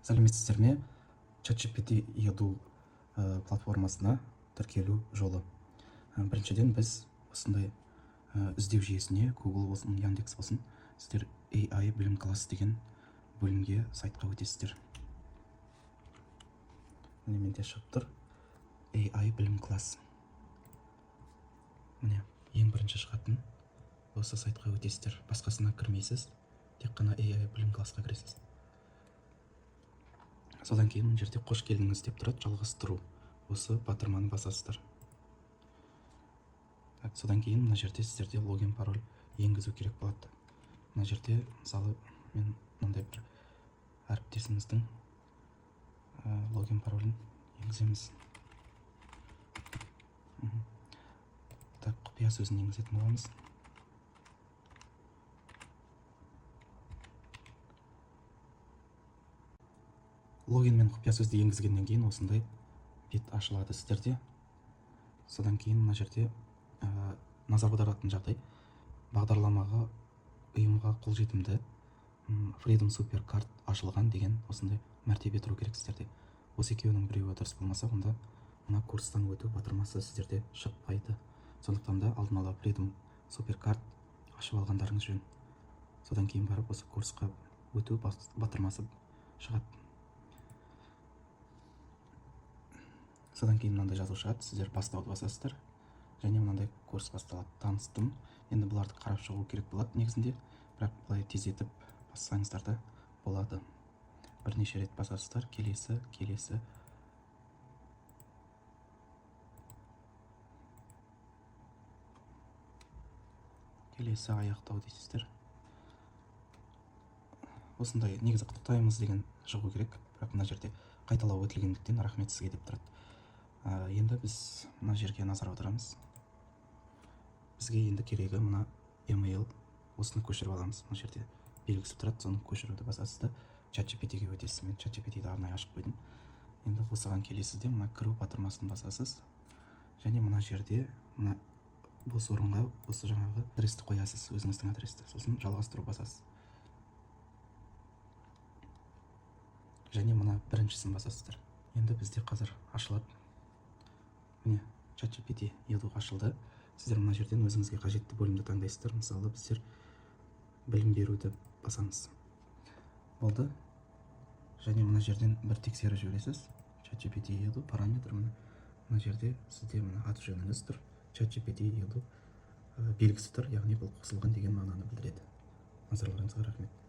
Сәлеметсіздер ме? ChatGPT edu платформасына тіркелу жолы. Біріншіден біз осындай іздеу жүйесіне, Google болсын, Яндекс болсын, сіздер AI білім классы деген бөлімге, сайтқа өтесіздер. Міне менде шығып тұр AI білім классы. Міне ең бірінші шығатын осы сайтқа өтесіздер. Басқасына кірмейсіз, тек қана AI білім классқа кіресіз. Содан кейін мына жерде қош келдіңіз деп тұрады, жалғастыру. Осы батырманы басасыздар. Содан кейін мына жерде сіздерде логин пароль енгізу керек болады. Мына жерде мысалы мен мынандай бір әріптесіміздің логин паролін енгіземіз. Так, құпия сөзін енгізетін боламыз. Логин мен құпия сөзді енгізгеннен кейін осындай бет ашылады сіздерде. Содан кейін мына жерде назар аударатын жағдай, бағдарламаға, ұйымға қолжетімді Freedom Super Card ашылған деген осындай мәртебе тұру керек сіздерде. Осы екеуінің біреуі дұрыс болмаса, онда мына курстан өту батырмасы сіздерде шықпайды. Сондықтан да алдын ала Freedom Super Card ашып алғандарыңыз жөн. Содан кейін барып осы курсқа өту батырмасы шығады. Содан кейін мынандай жазу шығады, сіздер бастауды басасыздар. Және мынандай курс басталады. Таныстым. Енді бұларды қарап шығу керек болады негізінде, бірақ бұлай тездетіп бассаңыздар да болады. Бірнеше рет басасыздар, келесі. Келесі аяқтау дейсіздер. Осындай негізі құттықтаймыз деген шығу керек, бірақ мына жерде қайталау өтілгендіктен рахмет сізге деп тұрады. Енді біз мына жерге назар аударамыз. Бізге енді керегі мына email, осыны көшіріп аламыз. Мына жерде белгісі тұрады, соны көшіруді басасыз да ChatGPT-ге өтесіз. Мен ChatGPT-ді арнайы ашып қойдым. Енді осыған келесіз де мына кіру батырмасын басасыз. Және мына жерде мына бос орынға осы жаңағы адресті қоясыз, өзіңіздің адресті. Сосын жалғастыру басасыз. Және мына біріншісін басасыздар. Енді бізде қазір ашылады. Міне ChatGPT edu ашылды. Сіздер мына жерден өзіңізге қажетті бөлімді таңдайсыздар. Мысалы біздер білім беруді басамыз. Болды. Және мына жерден бір тексеріп жібересіз. ChatGPT edu параметр мына жерде сізде мына аты жөніңіз тұр. ChatGPT edu белгісі тұр, яғни бұл қосылған деген мағынаны білдіреді. Назарларыңызға рахмет.